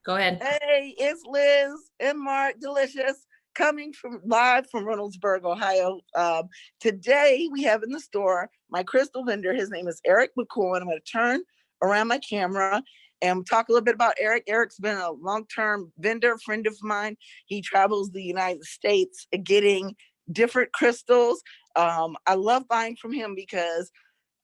Go ahead. Hey, it's Liz and Mark Delicious coming from live from Reynoldsburg, Ohio. Today we have in the store my crystal vendor. His name is Eric McCoy. I'm going to turn around my camera and talk a little bit about Eric. Eric's been a long-term vendor, friend of mine. He travels the United States getting different crystals. I love buying from him because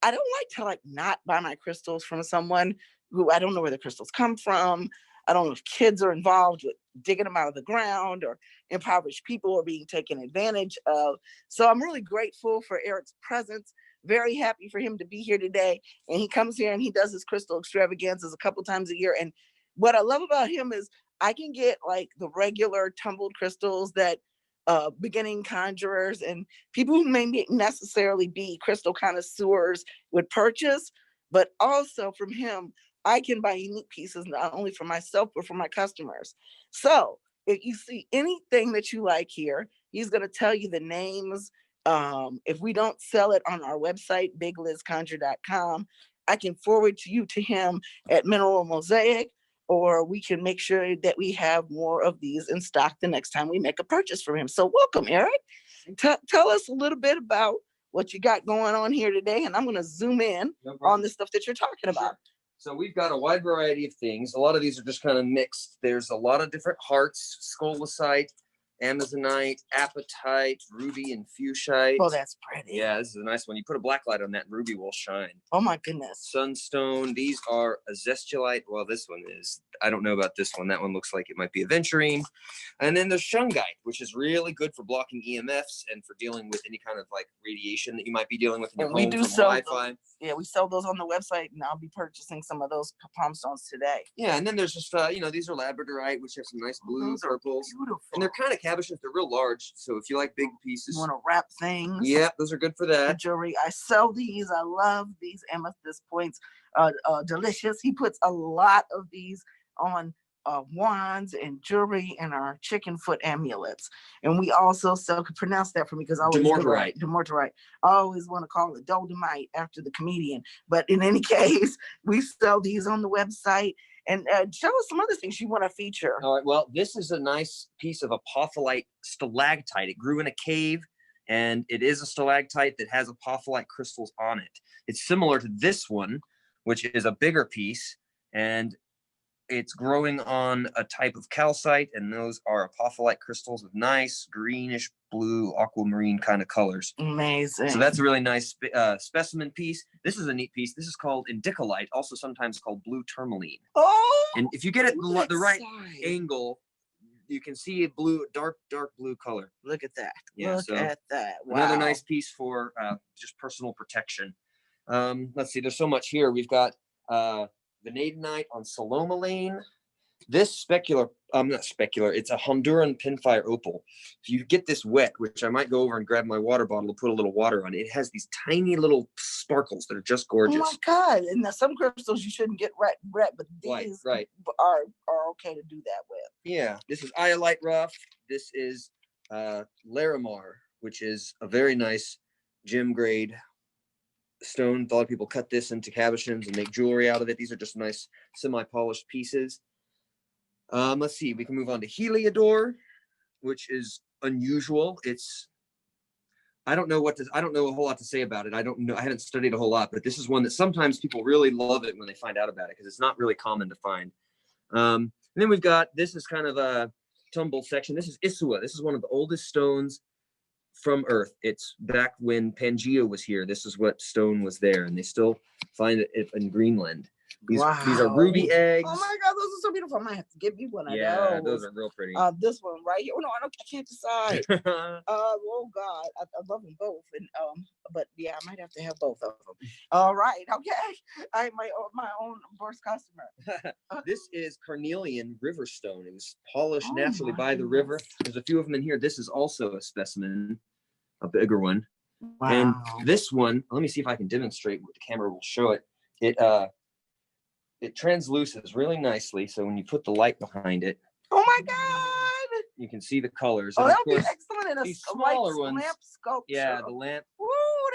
I don't like to not buy my crystals from someone who I don't know where the crystals come from. I don't know if kids are involved with digging them out of the ground or impoverished people are being taken advantage of. So I'm really grateful for Eric's presence. Very happy for him to be here today. And he comes here and he does his crystal extravaganzas a couple times a year. And what I love about him is I can get like the regular tumbled crystals that beginning conjurers and people who may not necessarily be crystal connoisseurs would purchase, but also from him, I can buy unique pieces not only for myself, but for my customers. So if you see anything that you like here, he's going to tell you the names. If we don't sell it on our website, biglizconjure.com, I can forward you to him at Mineral Mosaic, or we can make sure that we have more of these in stock the next time we make a purchase from him. So welcome, Eric. Tell us a little bit about what you got going on here today, and I'm going to zoom in on the stuff that you're talking about. Sure. So we've got a wide variety of things. A lot of these are just kind of mixed. There's a lot of different hearts, scolecite, amazonite, apatite, ruby, and fuchsite. Oh, that's pretty. Yeah, this is a nice one. You put a black light on that, and ruby will shine. Oh my goodness. Sunstone. These are a zestulite. Well, this one is. I don't know about this one. That one looks like it might be a venturine. And then there's shungite, which is really good for blocking EMFs and for dealing with any kind of like radiation that you might be dealing with in your home from Wi-Fi. Yeah, we sell those on the website, and I'll be purchasing some of those palm stones today. Yeah, and then there's just these are labradorite, which have some nice blues, purples, beautiful, and they're kind of cabochons. They're real large, so if you like big pieces, you want to wrap things. Yeah, those are good for that. Jewelry. I sell these. I love these amethyst points. Delicious. He puts a lot of these on wands and jewelry and our chicken foot amulets. And we also sell, could pronounce that for me because I always Demorterite. I always want to call it Dolomite after the comedian. But in any case, we sell these on the website. And show us some other things you want to feature. All right. Well, this is a nice piece of apophyllite stalactite. It grew in a cave, and it is a stalactite that has apophyllite crystals on it. It's similar to this one, which is a bigger piece, and it's growing on a type of calcite, and those are apophyllite crystals with nice greenish blue aquamarine kind of colors. Amazing. So that's a really nice specimen piece. This is a neat piece. This is called indicolite, also sometimes called blue tourmaline. Oh! And if you get it the right angle, you can see a blue, dark blue color. Look at that. Yeah, Look at that. Wow. Another nice piece for just personal protection. Let's see, there's so much here. We've got vanadinite on salomalane. This not specular, it's a Honduran pinfire opal. If you get this wet, which I might go over and grab my water bottle and put a little water on it, it has these tiny little sparkles that are just gorgeous. Oh my God. And now some crystals you shouldn't get wet, but these are okay to do that with. Yeah, this is iolite rough. This is Larimar, which is a very nice gem grade stone. A lot of people cut this into cabochons and make jewelry out of it. These are just nice semi-polished pieces. Let's see, we can move on to Heliodor, which is unusual. I don't know a whole lot to say about it. I haven't studied a whole lot, but this is one that sometimes people really love it when they find out about it because it's not really common to find. And then we've got, this is kind of a tumble section. This is Isua. This is one of the oldest stones from Earth. It's back when Pangea was here. This is what stone was there, and they still find it in Greenland. These are ruby eggs. Oh my God, those are so beautiful. I might have to give you one of those. Yeah, those are real pretty. This one right here. Oh no, I can't decide. Oh God, I love them both. And but yeah, I might have to have both of them. All right, okay. I my own first customer. This is carnelian river stone. It was polished naturally by the river. There's a few of them in here. This is also a specimen, a bigger one. Wow. And this one, let me see if I can demonstrate what the camera will show it. It transluces really nicely. So when you put the light behind it, oh my God, you can see the colors. Oh, that would be excellent in a smaller ones, lamp sculpture. Yeah, the lamp. Woo,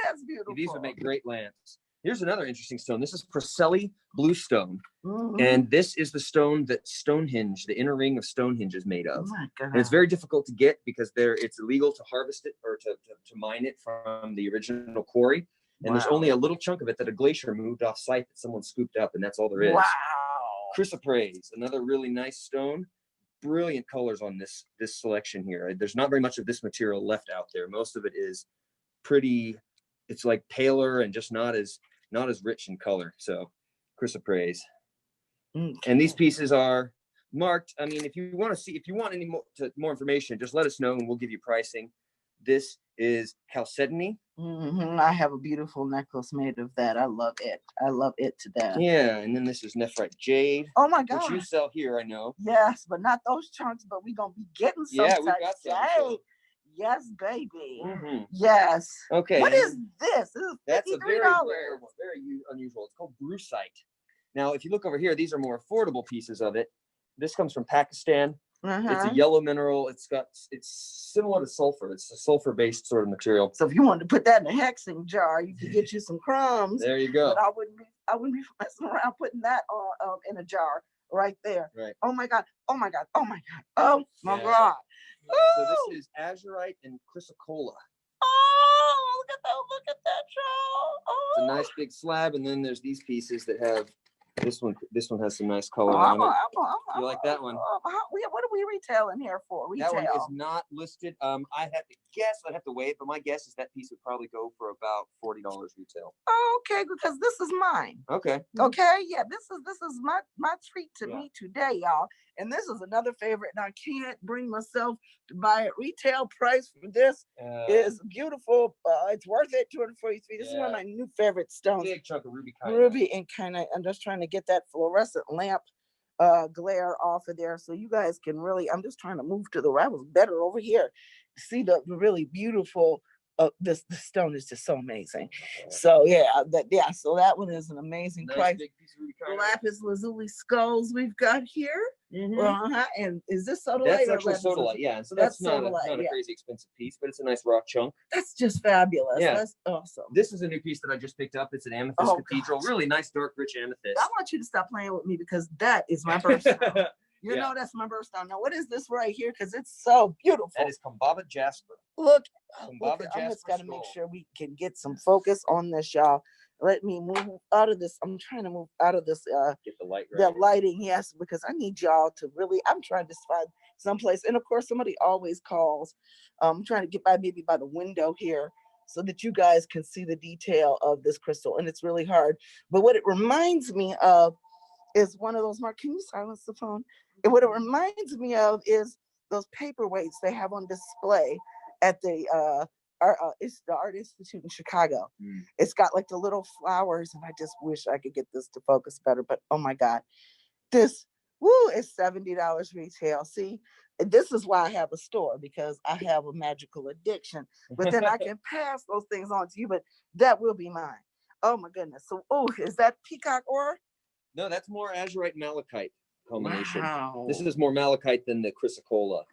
that's beautiful. These would make great lamps. Here's another interesting stone. This is Priscelli bluestone. Mhm. And this is the stone that Stonehenge, the inner ring of Stonehenge, is made Oh of. my God. And it's very difficult to get because it's illegal to harvest it or to mine it from the original quarry. And there's only a little chunk of it that a glacier moved off site that someone scooped up, and that's all there is. Wow. Chrysoprase, another really nice stone. Brilliant colors on this selection here. There's not very much of this material left out there. Most of it is pretty, it's like paler and just not as rich in color. So chrysoprase. Okay. And these pieces are marked. I mean, if you want any more information, just let us know and we'll give you pricing. This is chalcedony. I have a beautiful necklace made of that. I love it. I love it to death. Yeah, and then this is nephrite jade. Oh my God. Which you sell here, I know. Yes, but not those chunks, but we're going to be getting some. Yeah, we've got some. So. Yes, baby. Mm-hmm. Yes. Okay. What is this? This is that's a very $53. rare, very unusual. It's called brucite. Now, if you look over here, these are more affordable pieces of it. This comes from Pakistan. It's a yellow mineral. It's similar to sulfur. It's a sulfur-based sort of material. So if you wanted to put that in a hexing jar, you could get you some crumbs. There you go. But I wouldn't be messing around putting that on in a jar right there. Right. Oh my God. Oh my God. Oh my God. Oh my God. So this is azurite and chrysocolla. Oh, look at that, y'all. Oh. It's a nice big slab, and then there's these pieces that have this one. This one has some nice color on it. You like that one? What are we retailing here for? Retail. That one is not listed. I have to guess. I'd have to wait, but my guess is that piece would probably go for about $40 retail. Okay, because this is mine. Okay. Okay, yeah, this is my treat to me today, y'all. And this is another favorite, and I can't bring myself to buy it. Retail price for this is beautiful. It's worth it. $243. This is one of my new favorite stones. Big chunk of ruby. Ruby and kind of. I'm just trying to get that fluorescent lamp glare off of there, so you guys can really. I'm just trying to move to the right. I was better over here. See the really beautiful. This stone is just so amazing. So so that one is an amazing price. Big piece of ruby Lapis lazuli skulls we've got here. And is this sodalite? That's actually sodalite, yeah. And so that's not a crazy expensive piece, but it's a nice rock chunk. That's just fabulous. Yeah. That's awesome. This is a new piece that I just picked up. It's an amethyst cathedral. Gosh. Really nice, dark, rich amethyst. I want you to stop playing with me because that is my birthstone. You know that's my birthstone. Now, what is this right here? Because it's so beautiful. That is Kumbaba jasper. Look, I just got to make sure we can get some focus on this, y'all. Let me move out of this. I'm trying to move out of this. Get the light right. The lighting, yes, because I need y'all to really. I'm trying to find someplace, and of course, somebody always calls. I'm trying to get maybe by the window here, so that you guys can see the detail of this crystal, and it's really hard. But what it reminds me of is one of those. Mark, can you silence the phone? And what it reminds me of is those paperweights they have on display at the it's the Art Institute in Chicago. It's got like the little flowers, and I just wish I could get this to focus better. But oh my God, this is $70 retail. See, this is why I have a store, because I have a magical addiction. But then I can pass those things on to you. But that will be mine. Oh my goodness. So is that peacock ore? No, that's more azurite malachite combination. Wow. This is more malachite than the chrysocolla.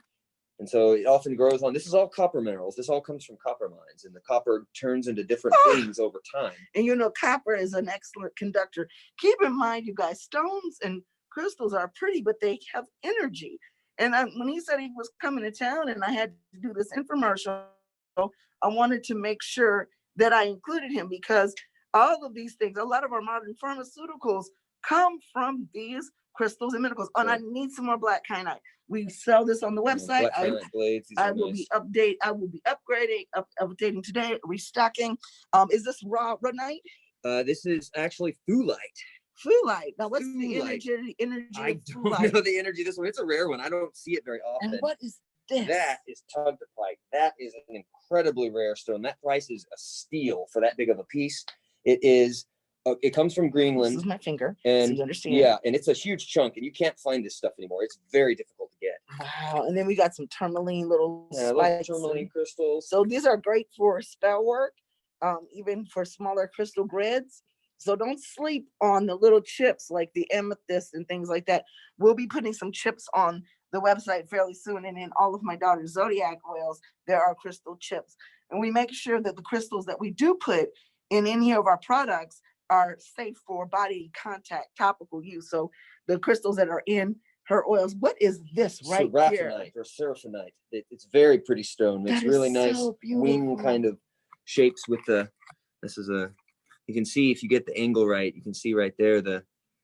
And so it often grows on. This is all copper minerals. This all comes from copper mines, and the copper turns into different things over time. And copper is an excellent conductor. Keep in mind, you guys, stones and crystals are pretty, but they have energy. And when he said he was coming to town and I had to do this infomercial, I wanted to make sure that I included him, because all of these things, a lot of our modern pharmaceuticals come from these crystals and minerals. And I need some more black kyanite. We sell this on the website. I will be updating today, restocking. Is this raw ranite? This is actually thulite. Fulite. Now, what's the energy? I don't know the energy. This one, it's a rare one. I don't see it very often. And what is this? That is tugdepite. That is an incredibly rare stone. That price is a steal for that big of a piece. It is. It comes from Greenland. This is my finger, and so you understand. Yeah, and it's a huge chunk, and you can't find this stuff anymore. It's very difficult to get. Wow! And then we got some tourmaline little tourmaline crystals. So these are great for spell work, even for smaller crystal grids. So don't sleep on the little chips like the amethyst and things like that. We'll be putting some chips on the website fairly soon, and in all of my daughter's zodiac oils, there are crystal chips, and we make sure that the crystals that we do put in any of our products are safe for body contact, topical use. So the crystals that are in her oils. What is this right here? Seraphinite or seraphonite. It's very pretty stone. Makes really nice wing kind of shapes with the. This is a. You can see if you get the angle right. You can see right there the.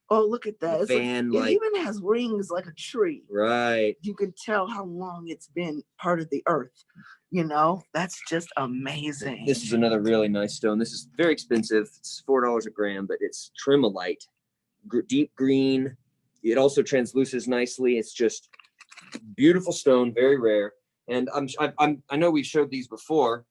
Oh, look at that! It even has rings like a tree. Right. You can tell how long it's been part of the earth. You know, that's just amazing. This is another really nice stone. This is very expensive. It's $4 a gram, but it's tremolite, deep green. It also transluces nicely. It's just beautiful stone, very rare. And I know we showed these before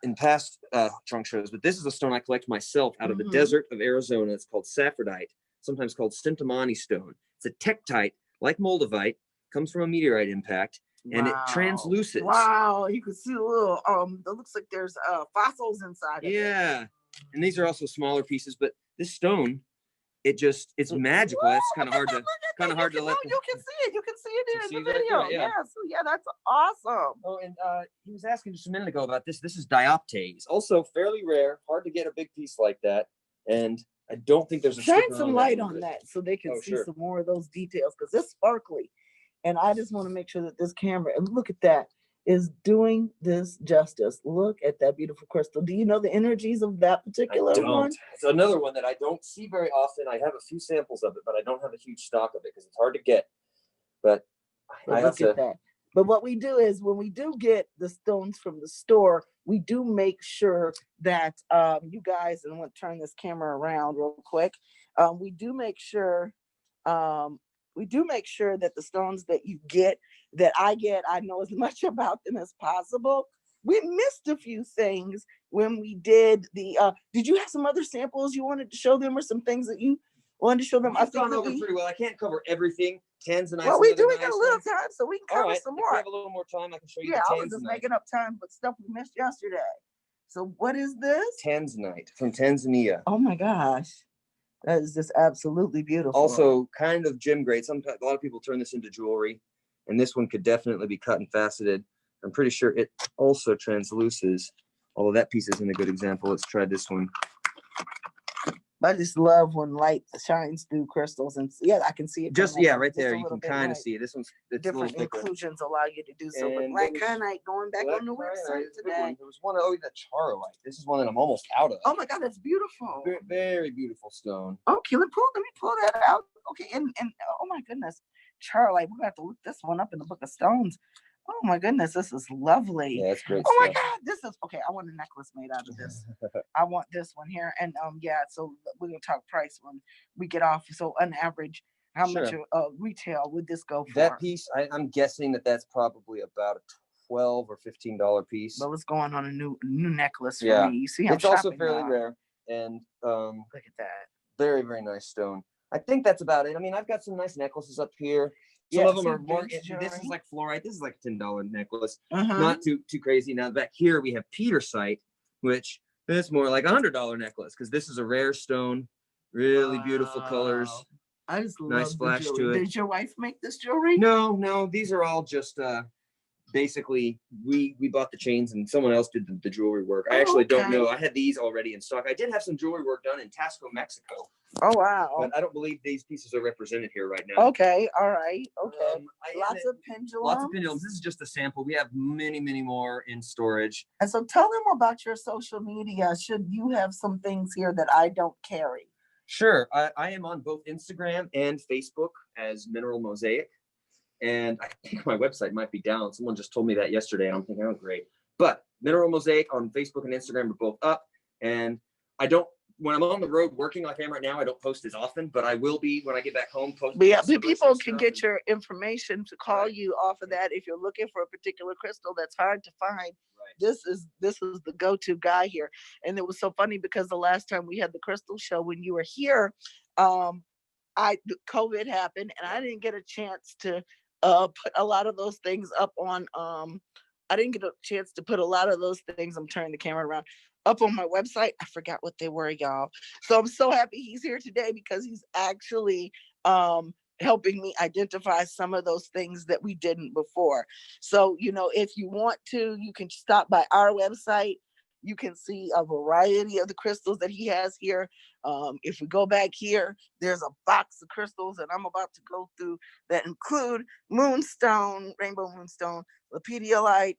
in past trunk shows, but this is a stone I collect myself out of the desert of Arizona. It's called saffordite, sometimes called stintamani stone. It's a tektite, like moldavite, comes from a meteorite impact. And it transluces. Wow, you can see a little it looks like there's fossils inside of it. And these are also smaller pieces, but this stone, it's magical. It's kind of hard to let you can see it. You can see it in the video. Right, yeah. So yeah, that's awesome. Oh, and he was asking just a minute ago about this. This is dioptase, also fairly rare, hard to get a big piece like that. And I don't think there's a shine some light on that so they can see some more of those details, because it's sparkly. And I just want to make sure that this camera, and look at that, is doing this justice. Look at that beautiful crystal. Do you know the energies of that particular one? It's another one that I don't see very often. I have a few samples of it, but I don't have a huge stock of it because it's hard to get. But I look at that. But what we do is when we do get the stones from the store, we do make sure that you guys, and I want to turn this camera around real quick. We do make sure that the stones that you get, that I get, I know as much about them as possible. We missed a few things when we did the, did you have some other samples you wanted to show them, or some things that you wanted to show them? I've gone over pretty well. I can't cover everything. Tanzanite. Well, we got a little time, so we can cover some more. If we have a little more time, I can show you. Yeah, I was just making up time, but stuff we missed yesterday. So what is this? Tanzanite from Tanzania. Oh my gosh. That is just absolutely beautiful. Also kind of gem grade. Sometimes a lot of people turn this into jewelry, and this one could definitely be cut and faceted. I'm pretty sure it also transluces, although that piece isn't a good example. Let's try this one. I just love when light shines through crystals, and yeah, I can see it. Right there. You can kind of see it. This one's different inclusions allow you to do so. But like going back on the website today. There was one, that charolite. This is one that I'm almost out of. Oh my God, that's beautiful. Very, very beautiful stone. Okay, let me pull that out. Okay, and oh my goodness, charolite. We're gonna have to look this one up in the Book of Stones. Oh my goodness, this is lovely. Yeah, it's great. Oh my God, this is okay. I want a necklace made out of this. I want this one here. And so we're gonna talk price when we get off. So on average, how much retail would this go for? That piece, I'm guessing that's probably about a $12 or $15 piece. Well, it's going on a new necklace for me. You see how it's also fairly rare. And look at that. Very, very nice stone. I think that's about it. I mean, I've got some nice necklaces up here. Some of them are more. This is like fluorite. This is like a $10 necklace. Not too crazy. Now back here we have petersite, which is more like $100 necklace, because this is a rare stone. Really beautiful colors. I just love nice flash to it. Did your wife make this jewelry? No. These are all just basically we bought the chains and someone else did the jewelry work. I actually don't know. I had these already in stock. I did have some jewelry work done in Tasco, Mexico. Oh wow. But I don't believe these pieces are represented here right now. Okay, all right. Okay. Lots of pendulums. This is just a sample. We have many, many more in storage. And so tell them about your social media. Should you have some things here that I don't carry? Sure. I am on both Instagram and Facebook as Mineral Mosaic. And I think my website might be down. Someone just told me that yesterday. And I'm thinking, oh, great. But Mineral Mosaic on Facebook and Instagram are both up. And when I'm on the road working like I am right now, I don't post as often, but I will be when I get back home. But yeah, people can get your information to call you off of that if you're looking for a particular crystal that's hard to find. Right. This is the go-to guy here. And it was so funny because the last time we had the crystal show, when you were here, COVID happened and I didn't get a chance to put a lot of those things up on. I didn't get a chance to put a lot of those things. I'm turning the camera around. Up on my website. I forgot what they were, y'all. So I'm so happy he's here today because he's actually helping me identify some of those things that we didn't before. So, if you want to, you can stop by our website. You can see a variety of the crystals that he has here. If we go back here, there's a box of crystals that I'm about to go through that include moonstone, rainbow moonstone, lepidolite,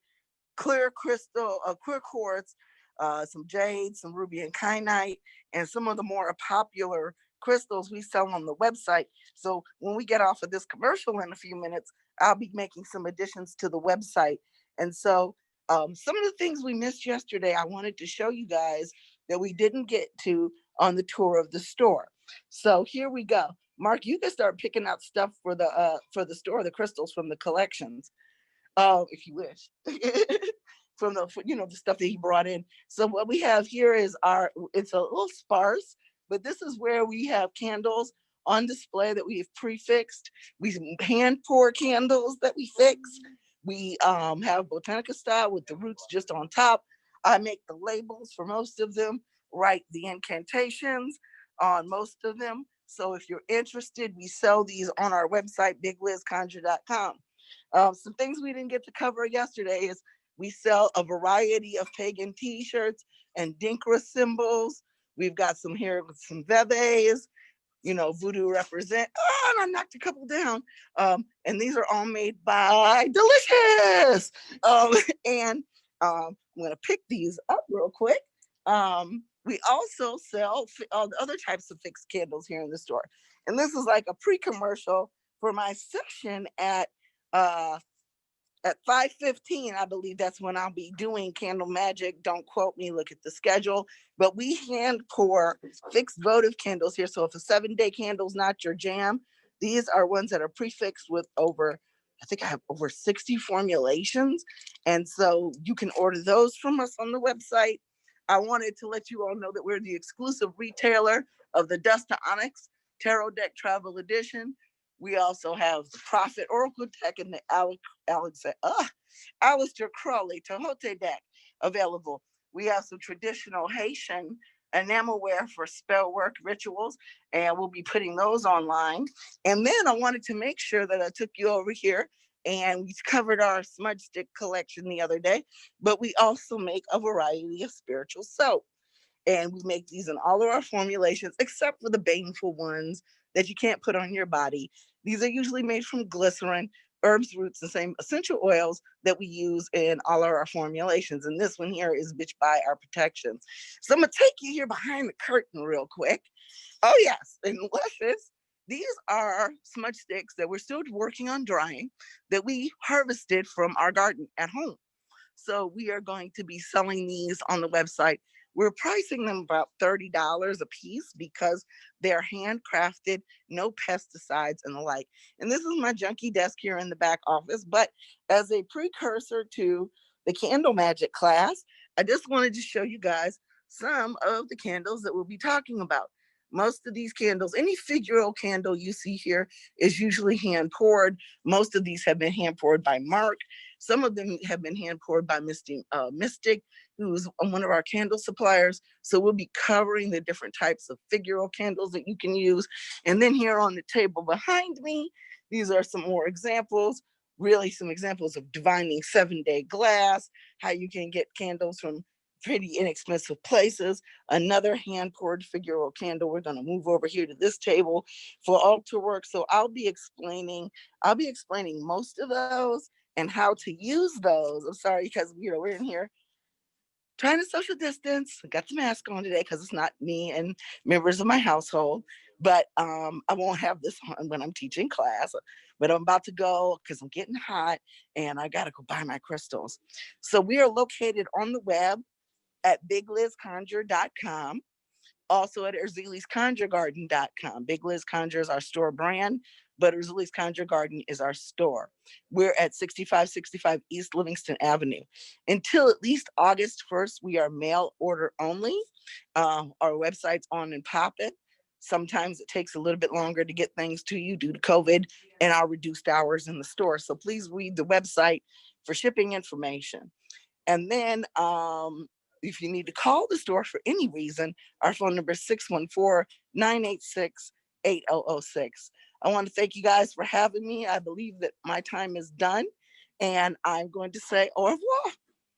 clear crystal, clear quartz, some jade, some ruby and kyanite, and some of the more popular crystals we sell on the website. So when we get off of this commercial in a few minutes, I'll be making some additions to the website. And so some of the things we missed yesterday, I wanted to show you guys that we didn't get to on the tour of the store. So here we go. Mark, you can start picking out stuff for the store, the crystals from the collections, if you wish. From the, the stuff that he brought in. So what we have here is it's a little sparse, but this is where we have candles on display that we have prefixed. We hand pour candles that we fix. We have Botanica style with the roots just on top. I make the labels for most of them, write the incantations on most of them. So if you're interested, we sell these on our website, biglizconjure.com. Some things we didn't get to cover yesterday is we sell a variety of pagan t-shirts and Dinkra symbols. We've got some here with some veves, voodoo represent. Oh, and I knocked a couple down. And these are all made by Delicious. And I'm going to pick these up real quick. We also sell all the other types of fixed candles here in the store. And this is like a pre-commercial for my session at 5:15, I believe that's when I'll be doing candle magic. Don't quote me, look at the schedule. But we hand pour fixed votive candles here. So if a 7-day candle's not your jam, these are ones that are prefixed with I think I have over 60 formulations. And so you can order those from us on the website. I wanted to let you all know that we're the exclusive retailer of the Dust to Onyx Tarot Deck Travel Edition. We also have the Prophet Oracle Deck and the Aleister Crowley Tehote Deck available. We have some traditional Haitian enamelware for spell work rituals, and we'll be putting those online. And then I wanted to make sure that I took you over here, and we covered our smudge stick collection the other day, but we also make a variety of spiritual soap. And we make these in all of our formulations, except for the baneful ones that you can't put on your body. These are usually made from glycerin, herbs, roots, the same essential oils that we use in all of our formulations. And this one here is Bitch by Our Protection. So I'm going to take you here behind the curtain real quick. Oh, yes. And luscious. These are smudge sticks that we're still working on drying that we harvested from our garden at home. So we are going to be selling these on the website. We're pricing them about $30 a piece because they're handcrafted, no pesticides and the like. And this is my junky desk here in the back office. But as a precursor to the candle magic class, I just wanted to show you guys some of the candles that we'll be talking about. Most of these candles, any figural candle you see here is usually hand poured. Most of these have been hand poured by Mark. Some of them have been hand poured by Mystic, who's one of our candle suppliers. So we'll be covering the different types of figural candles that you can use. And then here on the table behind me, these are some more examples, really some examples of divining 7-day glass, how you can get candles from pretty inexpensive places. Another hand poured figural candle. We're going to move over here to this table for altar work. So I'll be explaining most of those and how to use those. I'm sorry, because we're in here trying to social distance. I got the mask on today because it's not me and members of my household. But I won't have this on when I'm teaching class. But I'm about to go because I'm getting hot and I got to go buy my crystals. So we are located on the web at biglizconjure.com. Also at erzielisconjuregarden.com. Big Liz Conjure is our store brand, but Erzielis Conjure Garden is our store. We're at 6565 East Livingston Avenue. Until at least August 1st, we are mail order only. Our website's on and popping. Sometimes it takes a little bit longer to get things to you due to COVID and our reduced hours in the store. So please read the website for shipping information. And then if you need to call the store for any reason, our phone number is 614-986-8006. I want to thank you guys for having me. I believe that my time is done. And I'm going to say au revoir.